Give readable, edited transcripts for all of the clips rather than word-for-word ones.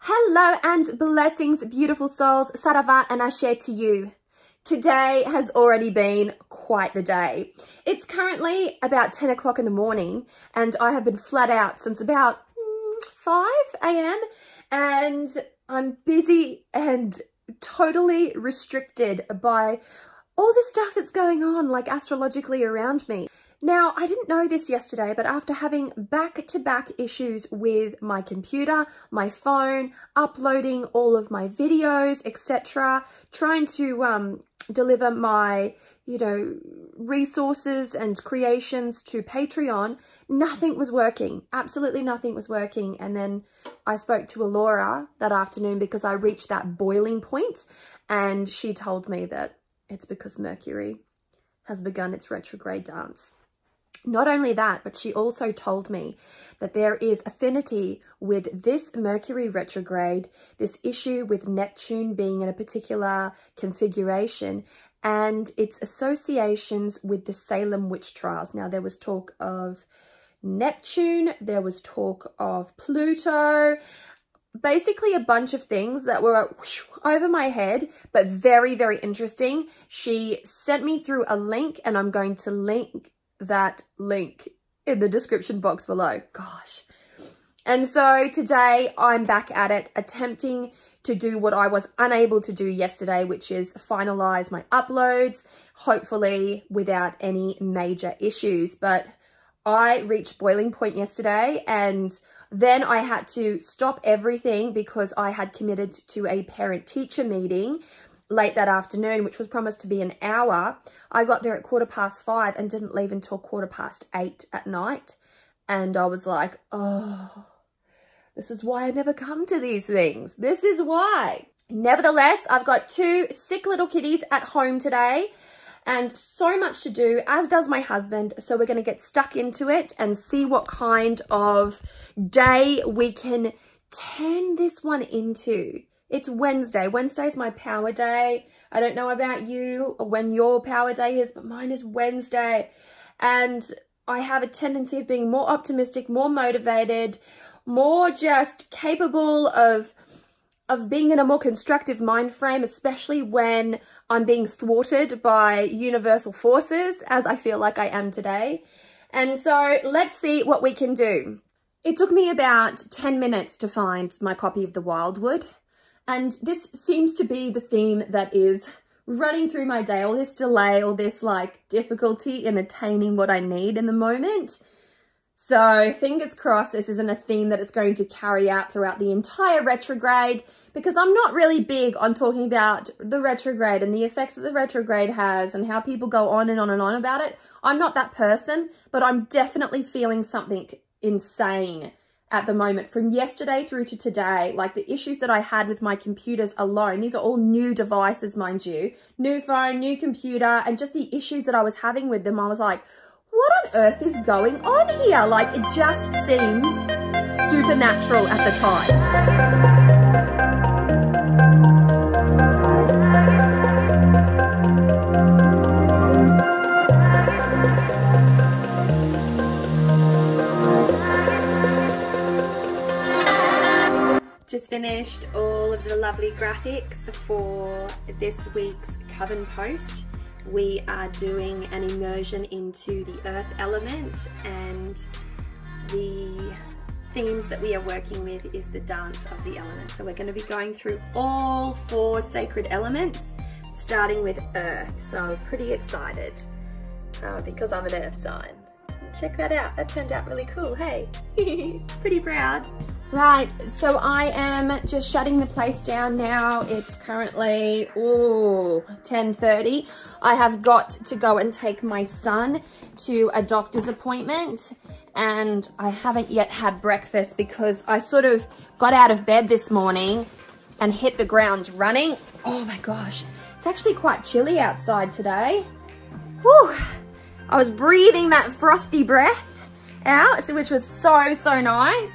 Hello and blessings, beautiful souls. Saravá and Axé to you. Today has already been quite the day. It's currently about 10 o'clock in the morning and I have been flat out since about 5 a.m. and I'm busy and totally restricted by all the stuff that's going on, like astrologically around me. Now, I didn't know this yesterday, but after having back-to-back issues with my computer, my phone, uploading all of my videos, etc., trying to deliver my, resources and creations to Patreon, nothing was working. Absolutely nothing was working. And then I spoke to Alora that afternoon because I reached that boiling point, and she told me that it's because Mercury has begun its retrograde dance. Not only that, but she also told me that there is affinity with this Mercury retrograde, this issue with Neptune being in a particular configuration, and its associations with the Salem witch trials. Now, there was talk of Neptune, there was talk of Pluto, basically a bunch of things that were over my head, but very, very interesting. She sent me through a link, and I'm going to link that link in the description box below. Gosh. And so today I'm back at it, attempting to do what I was unable to do yesterday, which is finalize my uploads, hopefully without any major issues. But I reached boiling point yesterday, and then I had to stop everything because I had committed to a parent-teacher meeting late that afternoon, which was promised to be an hour. I got there at 5:15 and didn't leave until 8:15 at night. And I was like, oh, this is why I never come to these things. This is why. Nevertheless, I've got 2 sick little kitties at home today and so much to do, as does my husband. So we're going to get stuck into it and see what kind of day we can turn this one into. It's Wednesday. Wednesday's my power day. I don't know about you or when your power day is, but mine is Wednesday. And I have a tendency of being more optimistic, more motivated, more just capable of being in a more constructive mind frame, especially when I'm being thwarted by universal forces, as I feel like I am today. And so let's see what we can do. It took me about 10 minutes to find my copy of The Wildwood. And this seems to be the theme that is running through my day, all this delay, all this difficulty in attaining what I need in the moment. So fingers crossed this isn't a theme that it's going to carry out throughout the entire retrograde, because I'm not really big on talking about the retrograde and the effects that the retrograde has and how people go on and on and on about it. I'm not that person, but I'm definitely feeling something insane at the moment from yesterday through to today. Like the issues that I had with my computers alone, these are all new devices, mind you, new phone, new computer, and just the issues that I was having with them. I was like, what on earth is going on here? Like, it just seemed supernatural at the time. Just finished all of the lovely graphics for this week's Coven post. We are doing an immersion into the earth element, and the themes that we are working with is the dance of the elements. So we're going to be going through all 4 sacred elements, starting with earth. So I'm pretty excited because I'm an earth sign. Check that out. That turned out really cool. Hey, pretty proud. Right, so I am just shutting the place down now. It's currently 10:30. I have got to go and take my son to a doctor's appointment, and I haven't yet had breakfast because I sort of got out of bed this morning and hit the ground running. Oh my gosh, it's actually quite chilly outside today. Whew. I was breathing that frosty breath out, which was so nice.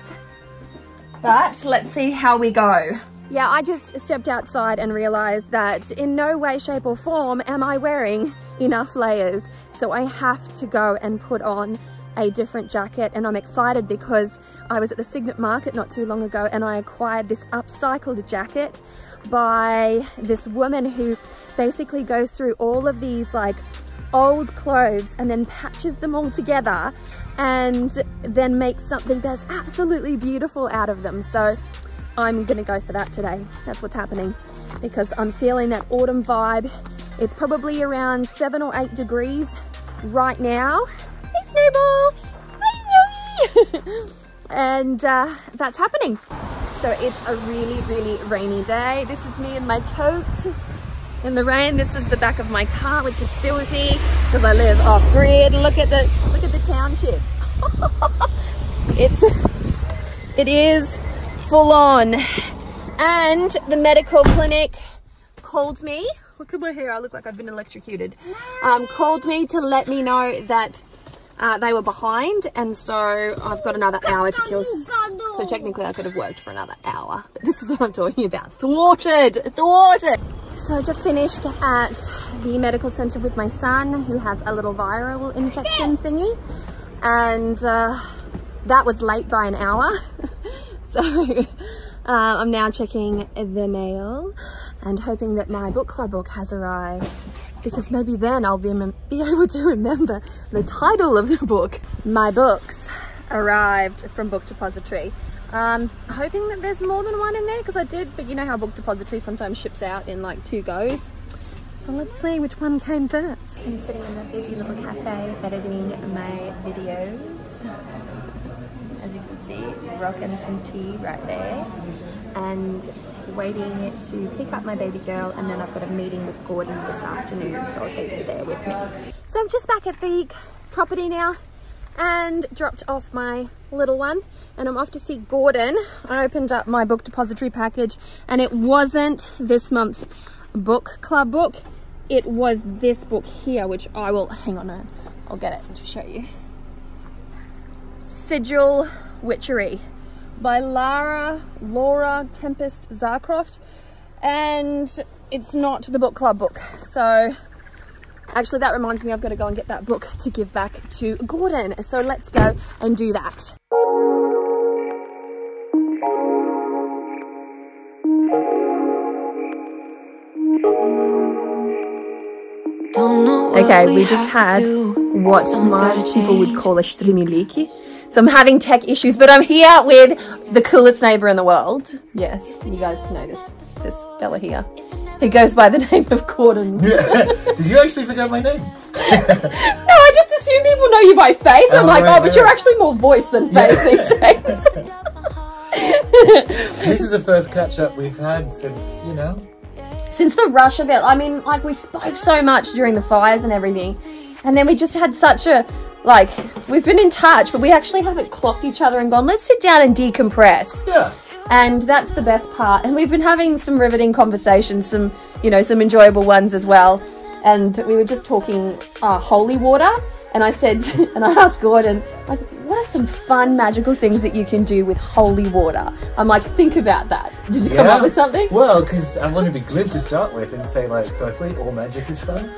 But let's see how we go. Yeah, I just stepped outside and realized that in no way, shape or form am I wearing enough layers. So I have to go and put on a different jacket, and I'm excited because I was at the Signet Market not too long ago and I acquired this upcycled jacket by this woman who basically goes through all of these like old clothes and then patches them all together and then makes something that's absolutely beautiful out of them. So I'm gonna go for that today. That's what's happening, because I'm feeling that autumn vibe. It's probably around 7 or 8 degrees right now. Hey Snowball! Hi Snowy! And that's happening. So it's a really, really rainy day. This is me in my coat in the rain. This is the back of my car, which is filthy because I live off grid. Look at the township. It is full on. And the medical clinic called me. Look at my hair, I look like I've been electrocuted. Called me to let me know that they were behind, and so I've got another hour to kill. So technically I could have worked for another hour, but this is what I'm talking about. Thwarted, thwarted. So I just finished at the medical center with my son, who has a little viral infection thingy, and that was late by an hour. So I'm now checking the mail and hoping that my book club book has arrived, because maybe then I'll be able to remember the title of the book. My books arrived from Book Depository. Hoping that there's more than one in there, because I did, but you know how Book Depository sometimes ships out in like 2 goes. So let's see which one came first. I'm sitting in a busy little cafe editing my videos. As you can see, rocking some tea right there, and waiting to pick up my baby girl, and then I've got a meeting with Gordon this afternoon, so I'll take you there with me. So I'm just back at the property now and dropped off my little one, and I'm off to see Gordon. I opened up my Book Depository package and it wasn't this month's book club book, it was this book here, which I will, hang on, I'll get it to show you. Sigil Witchery by Laura Tempest Zarcroft, and it's not the book club book. So actually that reminds me, I've got to go and get that book to give back to Gordon. So let's go and do that. Okay, we just had what most people would call a strimiliki. So I'm having tech issues, but I'm here with the coolest neighbour in the world. Yes, you guys know this fella here. He goes by the name of Gordon. Yeah. Did you actually forget my name? No, I just assume people know you by face. I'm like, right, oh, but you're actually more voice than face these days. This is the first catch-up we've had since, you know. Since the rush of it. I mean, like, we spoke so much during the fires and everything. And then we just had such a... like, we've been in touch, but we actually haven't clocked each other and gone, let's sit down and decompress. Yeah. And that's the best part. And we've been having some riveting conversations, some, you know, some enjoyable ones as well. And we were just talking holy water. And I said, and I asked Gordon, like, what are some fun magical things that you can do with holy water? I'm like, think about that. Did you come up with something? Well, because I want to be glib to start with and say, like, firstly, all magic is fun.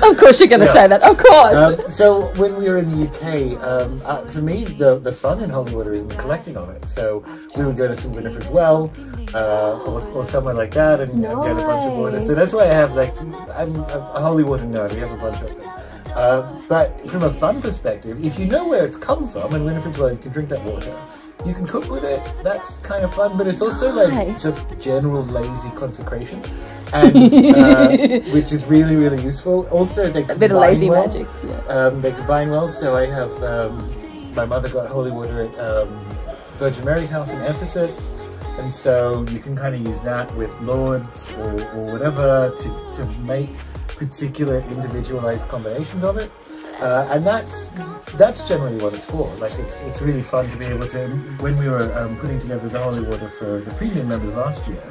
Of course you're going to say that, of course. So when we were in the UK, for me, the fun in holy water is in collecting of it. So we would go to St. Winifred's Well or somewhere like that and get a bunch of water. So that's why I have, like, I'm a holy water nerd. We have a bunch of them. But from a fun perspective, if you know where it's come from, and Winifred's Well, you can drink that water, you can cook with it, that's kind of fun, but it's also like just general lazy consecration, and which is really, really useful. Also, they combine a bit of lazy well. magic. Yeah. They combine well, so I have, my mother got holy water at Virgin Mary's house in Ephesus, and so you can kind of use that with Lourdes or whatever to make particular individualized combinations of it, and that's generally what it's for. Like, it's really fun to be able to, when we were putting together the holy water for the premium members last year,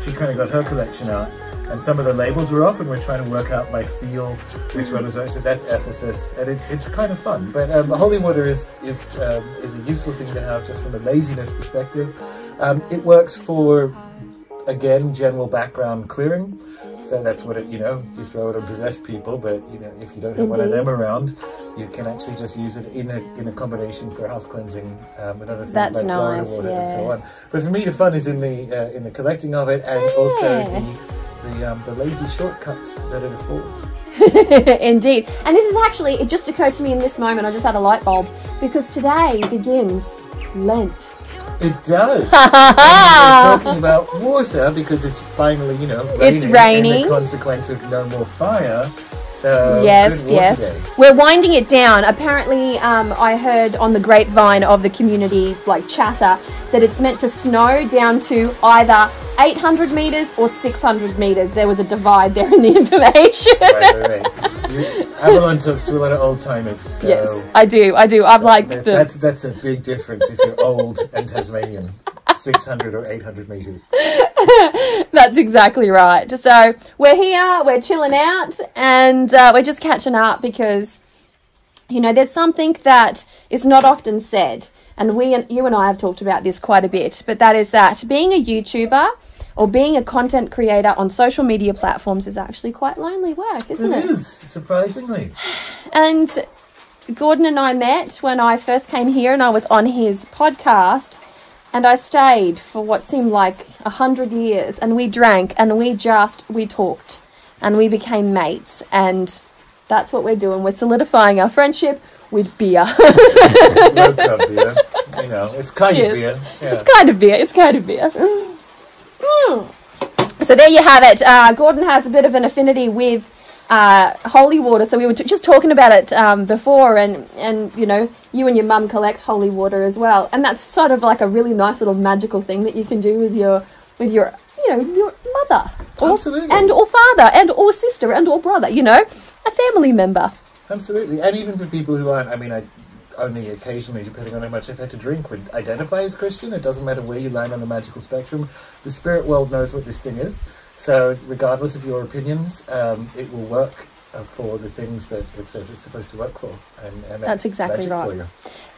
she kind of got her collection out, and some of the labels were off, and we're trying to work out by feel which one was right. So that's Ephesus, and it's kind of fun. But holy water is a useful thing to have just from a laziness perspective. It works for again, general background clearing. So that's what it, you know, you throw it on possessed people, but you know, if you don't have one of them around, you can actually just use it in a combination for house cleansing with other things like Florida water and so on. But for me, the fun is in the collecting of it, and also the lazy shortcuts that it affords. Indeed. And this is actually, it just occurred to me in this moment, I just had a light bulb, because today begins Lent. It does. And we're talking about water because it's finally, you know, it's raining. And the consequence of no more fire. So yes, yes. Day. We're winding it down. Apparently, I heard on the grapevine of the community, like chatter, that it's meant to snow down to either 800 meters or 600 meters. There was a divide there in the information. Right. Avalon talks to a lot of old timers. So yes, I do. I'm like that's a big difference if you're old and Tasmanian. 600 or 800 meters. That's exactly right. So we're here, we're chilling out, and we're just catching up because, you know, there's something that is not often said, and you and I have talked about this quite a bit, but that is that being a YouTuber or being a content creator on social media platforms is actually quite lonely work, isn't it? It is, surprisingly. And Gordon and I met when I first came here and I was on his podcast. And I stayed for what seemed like 100 years, and we drank, and we talked, and we became mates, and that's what we're doing. We're solidifying our friendship with beer. Low carb beer, you know, it's kind of beer. Yeah. It's kind of beer. It's kind of beer. So there you have it. Gordon has a bit of an affinity with holy water, so we were just talking about it before, and you know, you and your mum collect holy water as well, and that's sort of like a really nice little magical thing that you can do with your you know, your mother or father and or sister and or brother, you know, a family member. Absolutely. And even for people who aren't, I mean, I only occasionally, depending on how much I've had to drink, would identify as Christian. It doesn't matter where you land on the magical spectrum. The spirit world knows what this thing is. So regardless of your opinions, it will work for the things that it says it's supposed to work for. And that's exactly right. For you.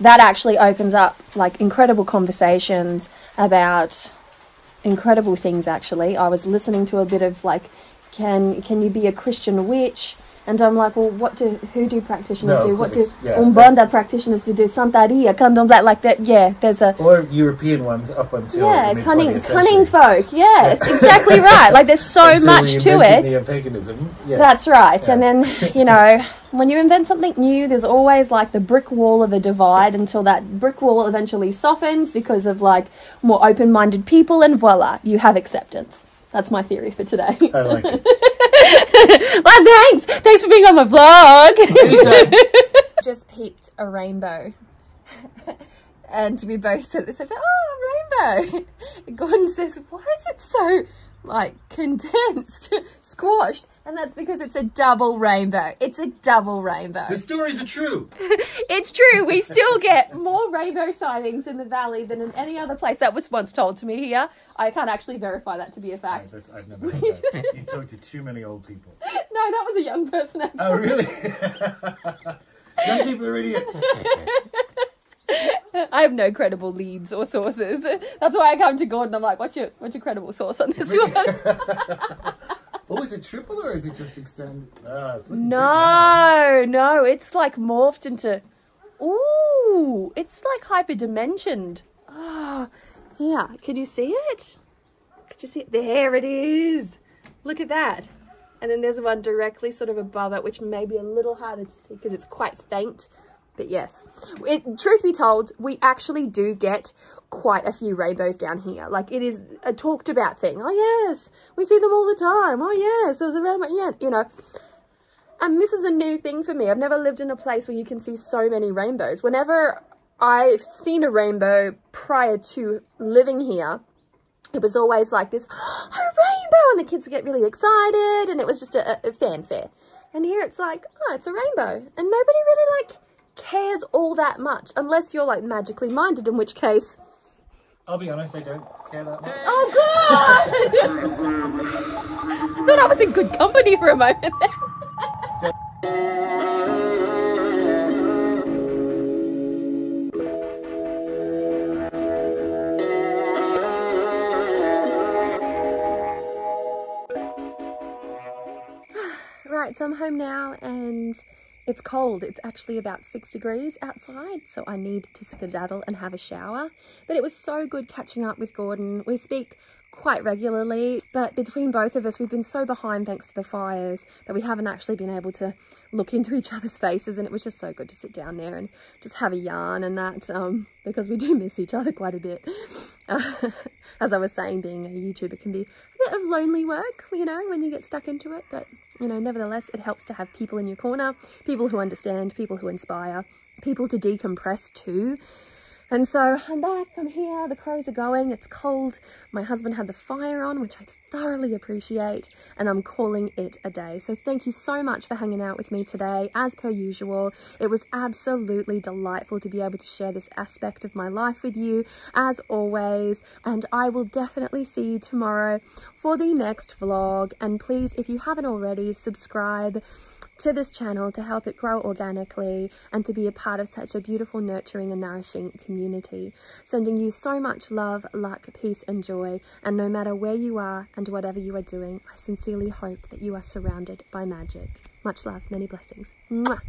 That actually opens up like incredible conversations about incredible things, actually. I was listening to a bit of like, can you be a Christian witch? And I'm like, well, who do practitioners do? What do Umbanda practitioners do? Santeria, candomblé, like that. Yeah, there's a... Or European ones up until the cunning folk. Yes, exactly right. Like there's so much to it. Neo-paganism. Yes. That's right. Yeah. And then, you know, when you invent something new, there's always like the brick wall of a divide until that brick wall eventually softens because of like more open-minded people, and voila, you have acceptance. That's my theory for today. I like it. Well, thanks for being on my vlog. Just peeped a rainbow, and we both said, "Oh, rainbow." Gordon says, "Why is it so like condensed, squashed?" And that's because it's a double rainbow. It's a double rainbow. The stories are true. It's true. We still get more rainbow sightings in the valley than in any other place. That was once told to me here. I can't actually verify that to be a fact. I've never heard that. You talk to too many old people. No, that was a young person, actually. Oh, really? Young people are idiots. I have no credible leads or sources. That's why I come to Gordon. I'm like, what's your credible source on this one? Oh, is it triple or is it just extended? No, it's like morphed into... Ooh, it's like hyperdimensioned. Oh, yeah, can you see it? Could you see it? There it is. Look at that. And then there's one directly sort of above it, which may be a little harder to see because it's quite faint. But yes, truth be told, we actually do get quite a few rainbows down here. Like, it is a talked about thing. Oh yes, we see them all the time. Oh yes, there's a rainbow, yeah, you know. And this is a new thing for me. I've never lived in a place where you can see so many rainbows. Whenever I've seen a rainbow prior to living here, it was always like this, oh, a rainbow, and the kids would get really excited, and it was just a fanfare. And here it's like, oh, it's a rainbow. And nobody really like cares all that much, unless you're like magically minded, in which case... I'll be honest, I don't care that much. Oh, God! I thought I was in good company for a moment there. But I'm home now and it's cold. It's actually about 6 degrees outside, so I need to skedaddle and have a shower. But it was so good catching up with Gordon. We speak quite regularly, but between both of us, we've been so behind thanks to the fires that we haven't actually been able to look into each other's faces, and it was just so good to sit down there and just have a yarn and that, because we do miss each other quite a bit. As I was saying, being a YouTuber can be a bit of lonely work, you know, when you get stuck into it, but you know, nevertheless, it helps to have people in your corner, people who understand, people who inspire, people to decompress too. And so I'm back, I'm here, the crows are going, it's cold. My husband had the fire on, which I thoroughly appreciate, and I'm calling it a day. So thank you so much for hanging out with me today. As per usual, it was absolutely delightful to be able to share this aspect of my life with you, as always, and I will definitely see you tomorrow for the next vlog. And please, if you haven't already, subscribe to this channel to help it grow organically and to be a part of such a beautiful, nurturing and nourishing community. Sending you so much love, luck, peace and joy, and no matter where you are and whatever you are doing, I sincerely hope that you are surrounded by magic. Much love, many blessings. Mwah!